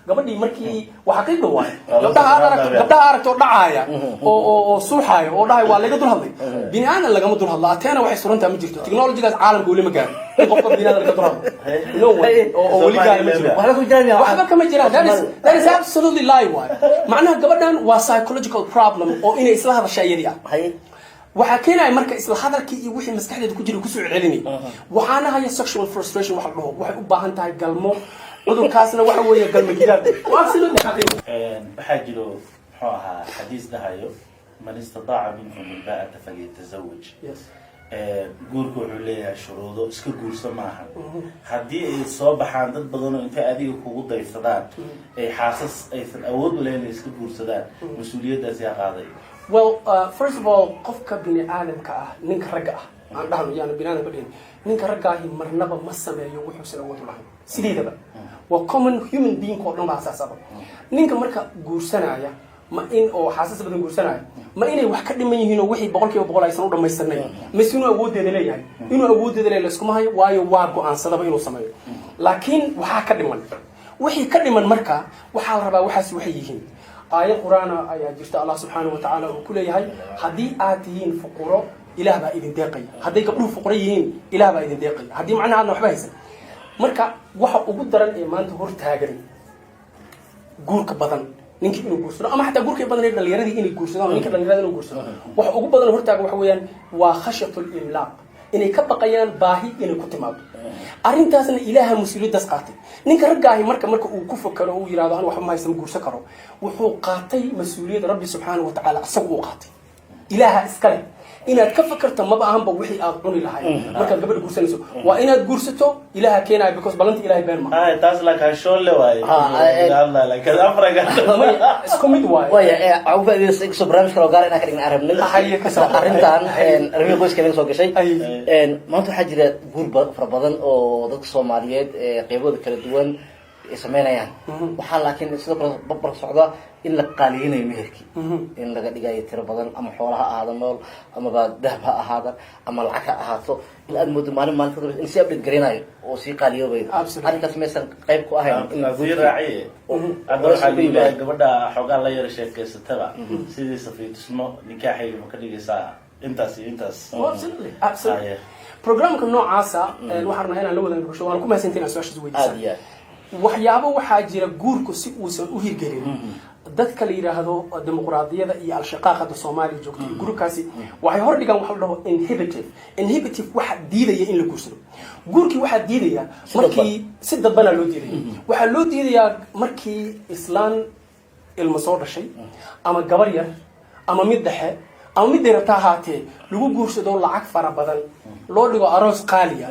gabadhii markii waxa ka dhawaay gabdhaha aragto dhacaaya oo suuxaaya oo dhahay waa laga dul hadlay bini aadan lagama dul hadla ateena waxay surantaa ma jirto technology-gaas caalamka wali ma gaaro qofka bini aadan ka dul hadlo no way oo wali gaar ma jiro waxba kama jiraan that is absolutely lie way macnaha gabadhan waa psychological problem oo inay isla hadashaa iyadii ah waxa keenay marka isla hadalkii iyo wixii maskaxdeeda ku jira ku soo celinay waxaana haya sexual frustration waxa dhaho waxay u baahan tahay galmo cudurkaasna waxa weeye galmo gidaad absolutely xaqiiqo waxa jiro muxuu ahaa xadiis dhahayo man istata'a minkum alba'ata falyatazawwaj guurku wuxuu leeyahay shuruudo iska guurso maaha haddii ay soo baxaan dad badan oo inta adiga kugu daysadaan ay xaasas aysan awood u lahayn iska guursadaan mas'uuliyaddaas yaa qaaday well first of all qofka bini aadamka ah ninka ragga ah aan dhahno yaana bini aadamka dhihin ninka ragga ah marnaba ma sameeyo wuxuu sida awood u lahayn sideedaba waa common human being oo dhan baa asaasaba ninka marka guursanaya ma in oo xaasas badan guursanaya ma inay wax ka dhiman yihiin oo wixii 100% aysan u dhamaysanay mas'uul awoodeeda leeyahay inuu awoodeeda leeyahay iskuma hayo waayo waa go'aansadaba inuu sameeyo laakiin waxa ka dhiman wixii ka dhiman marka waxa la rabaa waxaas waxay yihiin آية قرآن آية جرت الله سبحانه وتعالى وكل يهاي هدي آتيين فقراء إله بقى إذن داقي هدي قبلوا فقريين إله بقى إذن داقي هدي معناها أنه حبايس مركا وح وقدر الإيمان تهور تاجري جورك بدن نينك إنه جورسنا أما حتى جورك بدن اللي يردي إنه جورسنا نينك اللي يردي إنه جورسنا وح وقدر بدن هور تاجر وحويان وخشية الإملاق إنه كبقيان باهي إنه كتماب arrintaasna ilaaha mas'uuliyadaas qaatay ninka ragaahi marka uu ku fakaro uu yiraahdo aan wax ma haysan guursa karo wuxuu qaatay mas'uuliyad rabbi subhanahu wa ta'ala asagu qaatay ilaaha iskale inaad ka fakarto ma baahan ba wixii aad cuni lahayd marka gabadha guursanayso waa inaad guursato ilaaha keenay because balanta ilaahay been ma taas la ka shoole waay Allah la ka afraga isku mid waay au faa'iideysan isku barnaamij kale oo gaar ah inaan ka dhigna arabnay haye ka soo arrintan arrin qoyska laga soo gashay maanta waxa jira guur fara badan oo dadka Soomaaliyeed qaybooda kala duwan sameynayaan waxa laakiin sidoo kale babbar socda in la qaaliyinayo meherkii in laga dhigayo tiro badan ama xoolaha ahaado nool ama dahab ha ahaado ama lacag ha ahaato ilaa muddo maalin in si update gareenayo oo si qaaliyoobay arrinkaas meesan qayb ku ahayn in guur raaciye adoo xaliilay gabadha xogaa la yar sheekaysataba sidii safiitusmo nikaaxay ma ka dhigaysaa intaas absolutely programka noocaasa waxaan rabnaa inaan la wadaagno bulshada waan ku mahadsantahay su'aashaas weydiisay waxyaabo waxaa jira guurku si uusan u hirgelin dadka la yiraahdo dimuqraadiyada iyo al-shaqaaqada Soomaaliya joogtay gurkaasi waxay hor dhigan waxa la dhaho inhibitive waxa diidaya in la guursado guurkii waxa diidaya markii si dadbana loo diiday waxa loo diidayaa markii islaan ilmo soo dhashay ama gabar yar ama mid dhexe ama mid dheerta haatee lagu guursado lacag fara badan loo dhigo aroos qaaliya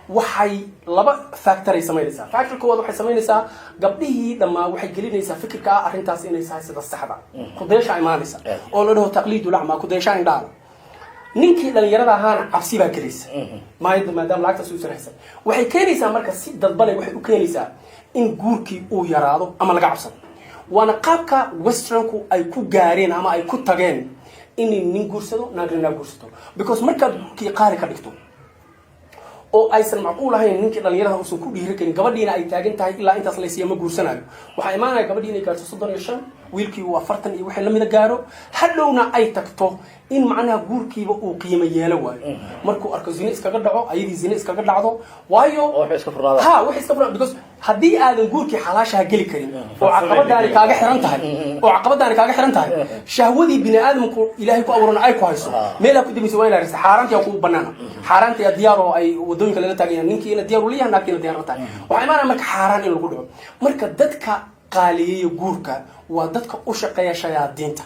waxay laba factor ay sameynaysaa factor koowaad waxay sameynaysaa gabdhihii dhamaa waxay gelinaysaa fikirka arrintaas inay tahay sida saxda kudeesha imaanaysa oo la dhaho taqliidu lacma kudeesha indhaal ninkii dhalinyarada ahaana cabsi baa gelaysa maadaama lacagtaas uu saraysan waxay keenaysaa marka si dadbalay waxay u keenaysaa in guurkii uu yaraado ama laga cabsado waana qaabka westernku ay ku gaareen ama ay ku tageen in nin guursado naagna guursato because markaad kii qaali ka dhigto oo aysan macquul ahayn ninkii dhalinyarada uu ku dhiirigelin gabadhiina ay taagan tahay ilaa intaas la siiyay ma guursanayo waxa imaanaya gabadhiina ay gaarto 35 wiilkii waa 40 iyo wixii la mid gaaro hadhowna ay tagto in macnaha guurkiiba uu qiimo yeelo waayo markuu arko zina iskaga dhaco ayadii zina iskaga dhacdo waayo wax iska furnaada wax iska furnaada because haddii aadan guurkii xalaashaha geli karin oo caqabadaani kaaga xiran tahay shahwadii bini aadamku ilaahay ku abuuran ay ku hayso meela ku dibayso waa in la risa xaaraantii ku banaana xaaraantii ya diyaar oo ay wadooyinka laga taagayaan ninkiina diyaar u leeyahay naagtiina diyaar u tahay waxa imaanaya marka xaaraan in lagu dhaco marka dadka qaaliyeeyo guurka waa dadka u shaqeeya shayaadiinta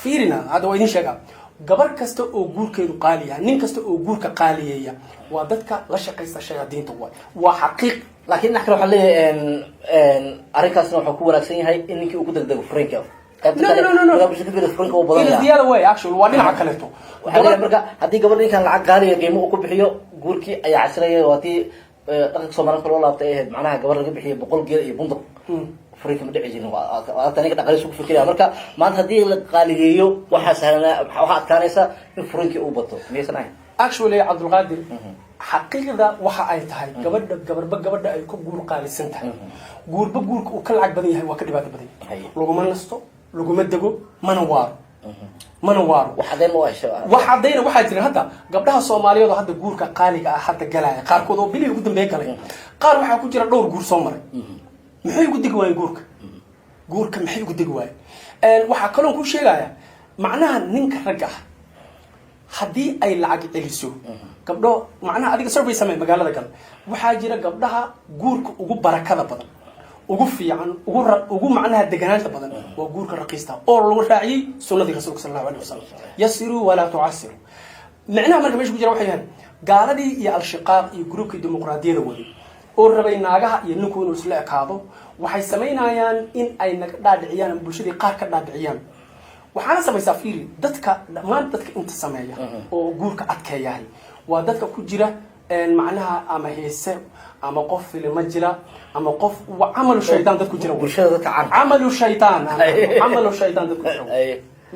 fiirina hada waa idin sheegaa gabar kasta oo guurkeedu qaaliya nin kasta oo guurka qaaliyeeya waa dadka la shaqeysta shayaadiinta waa xaqiiq laakiin naxkar waxa leeyahay arrinkaasna waxa ku wanaagsan yahay in ninkii uu ku degdego Franka diyaar way actually waa dhinaca kale to marka hadii gabadha ninkan lacag qaaliya qiimo uu ku bixiyo guurkii ayaa casraya waati dhaqanka Soomaaliyeed loo laabtay macnaha gabar laga bixiyo 100 geel iyo bunduq فريق مدعي وأتاني قد أقول سوق فكرة أمريكا ما أنت هذه القالية وحاسة واحد كان يسا فريق أوبطه ليش ناي actually عبد القادر xaqiiqda waxa ay tahay gabadha ay ku guur qaalisan tahay guurba guurka uu ka lacag badan yahay waa ka dhibaato badan yahay laguma nasto laguma dego mana waaro waxaadayna waxaa jira hadda gabdhaha Soomaaliyeed oo hadda guurka qaaliga ah hadda galaya qaarkood oo bilii ugu dambeeyay galay qaar waxaa ku jira dhowr guur soo maray maxay ugu degi waayeen guurka maxay ugu degi waayeen waxaa kaloo ku sheegaya macnaha ninka rag ah haddii ay lacag celiso gabdho macnaha adiga survey samee magaalada gal waxaa jira gabdhaha guurka ugu barakada badan ugu fiican ugu macnaha deganaanta badan waa guurka raqiista oo lagu raaciyay sunnadii rasuulka sallallahu alayhi wasallam yasiru wala tu'assiru macnaha marka meesha ku jira waxay yahay gaaladii iyo al-shiqaaq iyo groupkii dimuqraadiyada wadi oo rabay naagaha iyo ninku inuu isla ekaado waxay sameynayaan in ay naga dhaadhiciyaan bulshadii qaar ka dhaadhiciyaan waxaana samaysaa fiiri dadka dhammaan dadka inta sameeya oo guurka adkeeyahay waa dadka ku jira macnaha ama heese ama qof filma jira ama qof amalu shaytaan dadku jira bulshada dadka amalu shaytaan dadku jira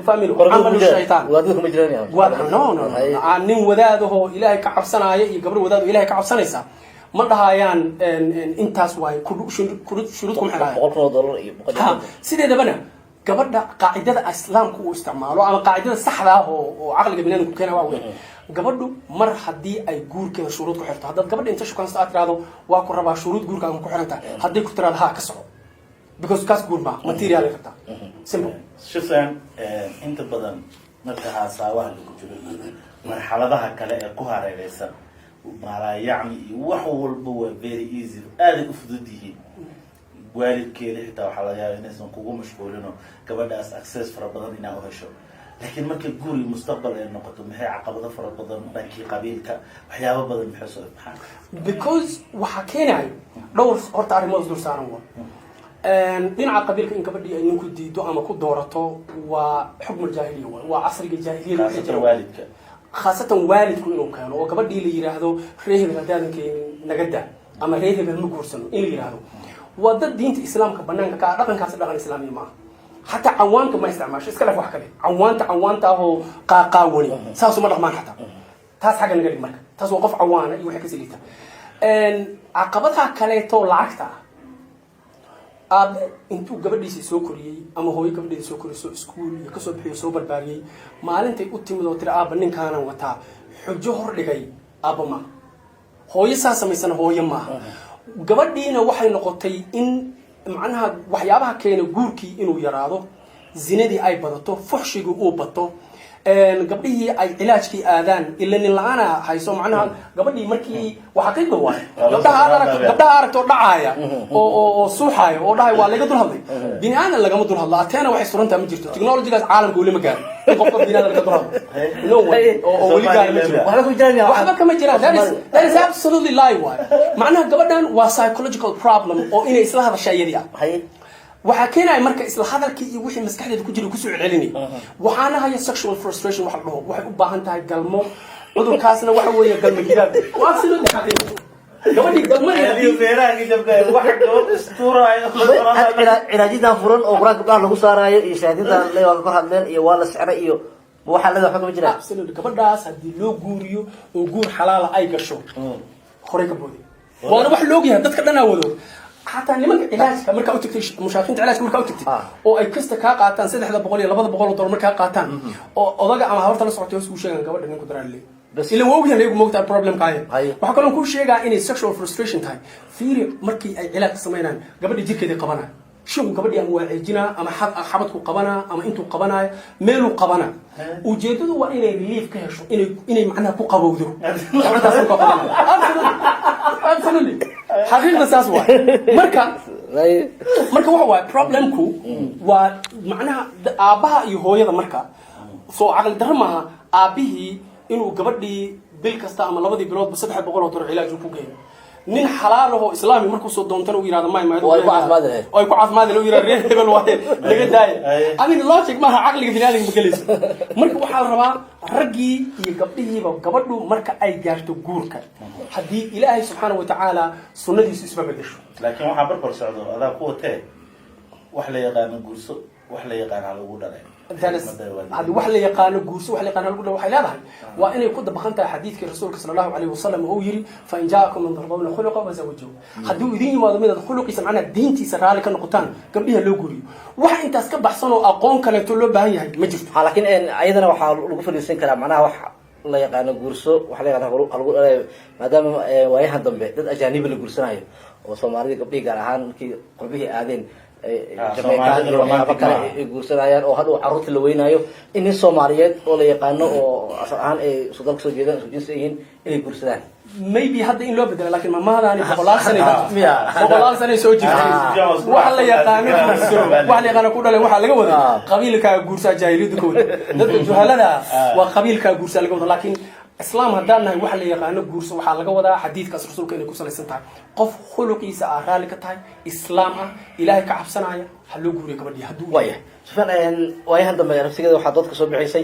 فاهمين عمل الشيطان وادوك مجرانيا نو nin wadaadaho ilaahay ka cabsanaayo iyo gabadh wadaad ilaahay ka cabsanaysa ma dhahayaan intaas way shuruudku maxay $100 iyo sideedabana gabadha qaacidada islaamku uu isticmaalo ama qaacidada saxda ah oo aqliga binaadamku keenay waa weyn gabadhu mar hadii ay guurkeeda shuruud ku xirto hadda gabadha inta shukaan saad tiraado waa ku rabaa shuruud guurka aan ku xiranta hadii ku tiraado ha ka soco because kaas guur ma material ka taa simple shufan inta badan marka haasawaha lagu jiro marxaladaha kale ee ku hareeraysan mala yaani wax walba waa very easy aad u fudud yihiin waalidkeeda xitaa waxa laga yaabaa inaysan kugu mashquulino gabadhaas access fara badan inaa u hesho laakiin marka guuri mustaqbal ay noqoto maxay caqabado fara badan dhankii qabiilka waxyaabo badan maxay soo baxaan because waxa keenay dhowr horta arrimood dul saaran dhinaca qabiilka in gabadhii ay ninku diido ama ku doorato waa xukm jaahiliya waa casriga jaahiliyada ee jira waalidka khaasatan waalidku inuu keeno oo gabadhii la yiraahdo reehil hadaankeen nagada ama reehil ma guursano in la yiraahdo wada diinta islaamka banaanka ka dhaqankaas dhaqan islaami ma hatta cawaanka ma isticmaasho iska laf wax kale cawaanta oo qaaqaawani saas uma dhaqmaan hatta taas xaga naga dhig marka taas waa qof cawaana iyo wax ka siliita caqabadaha kale to lacagta aad intuu gabadhiisa soo koriyay ama hooyo gabadheeda soo koriso iskuul iyo kasoo bixiyo soo barbaariyay maalintay u timid oo tira aaba ninkaana wataa xujo hor dhigay aaba ma hooyo saa samaysan hooyo ma gabadhiina waxay noqotay in macnaha waxyaabaha keena guurkii inuu yaraado zinadii ay badato fuxshigu uu bato gabdhihii ay cilaajkii aadaan ila nin la'aana hayso macnaha gabadhii markii waxa ka duwan gabdhaha aragto dhacaaya oo suuxaaya oo dhahay waa laga dul hadlay bini aadan lagama dul hadlo ateena waxay surantaa ma jirto technology-gaas caalamka weli ma gaarin qofka bini aadan laga dul hadlo no way oo weli gaar ma jiro waxba kama jiraan that is absolutely lie way macnaha gabadhan waa psychological problem oo inay isla hadashaa iyadii ah waxa keenay marka isla hadalkii iyo wixii maskaxdeeda ku jira ku soo celinay waxaana haya sexual frustration wax dhaho waxay u baahan tahay galmo cudurkaasna waxa weeye galmo gidaad waa sidoo kale gabadhii galmadii feeraha jabday waxa gabadh istuuraayo cilaajida furan oo quraanka baa lagu saaraayo iyo shaadida leeyahay ka hadleen iyo waa la sicray iyo waxa la wax ka jira absolutely gabadhaas hadii loo guuriyo oo guur xalaal ay gasho hore ka boodi waana wax loo yahay dadka dhan awado حتى nimanka cilaajka marka u tagtay mushaakiinta cilaajka marka u tagtay oo ay kasta ka qaataan 300 iyo 200 dollar marka qaataan oo odaga ama horta la socotay oo sheegan gabadha ninku daraalay bas ila wuu yahay igu moogtaa problem kaay waxa kale oo ku sheegaa inay sexual frustration tahay fiiri markii ay cilaaj sameeyaan gabadha jirkeeda qabana shigu gabadhi ama waa ceejina ama xabadku qabana ama intuu qabanaay meelu qabana ujeedadu waa inay relief ka hesho inay macnaha ku qabowdo gabadhaas ku qabana absolutely حقيقة ساس واحد مركا هو problemku waa macnaha aabaha iyo hooyada marka soo aqal darmaha aabihi inuu gabadhii bil kasta ama labadii bilood 300 oo dollar cilaaj ku geeyo nin xalaal oo islaami markuu soo doontana uu yiraahdo ma ay ku caafimaad loo yiraahdo hebel waaye laga daay amin logic ma aqliga binaadamka ma galayso marka waxa la rabaa ragii iyo gabdhihiiba gabadhu marka ay gaarto guurka hadii ilaahay subhanahu wa ta'ala sunnadiisu isba bedesho laakiin waxa barbar socdo adaa ku watay wax la yaqaan guurso wax la yaqaan hal ugu dhalay هذا وحلا يقانو جوس وحلا يقانو الجودة وحلا هذا وإن يكون بخنتها حديث الرسول صلى الله عليه وسلم هو يري فإن جاءكم من ترضون خلقه فزوجوه حدو يدين ما ضمن الخلق يسمعنا الدين تسرع لك النقطان كم بيها لوجوري واحد أنت أسكب بحصنه أقوم كلا تقول بهاي مجد لكن أيضا وحال لقف الإنسان كلام معناها لا يقانو جورسو وحلا يقانو خلق ما دام وياه ضم به ده أجانب اللي جورسنا هي وصومالي قبلي قالهان كي قبليه آذين jamaican waxyaaba kale ay guursanayaan oo hadhow carruurta la weynaayo in nin Soomaaliyeed oo la yaqaano oo asal ahaan ay Suudaan kasoo jeedaan isku jinsi yihiin inay guursadaan maybe hadda in loo bedelo laakiin maamahaani boqolaal sano soo jirtay waxa la yaqaano waxa la yaqaano ku dhalay waxa laga wada qabiilka guursa jaahiliyadu ka wada dadka juhalada waa qabiilka guursa laga wada laakiin إسلام هدانا هو حل يقانو جورس وحال جودا حديث كسر رسول كأنه كسر لسنتها قف خلقي سأرالك تاي إسلام إلهي كعب صنايا حلو جوري كبدي هدو وياه شوفنا وياه عندما يعرف سيدا وحضرتك صوب عيسى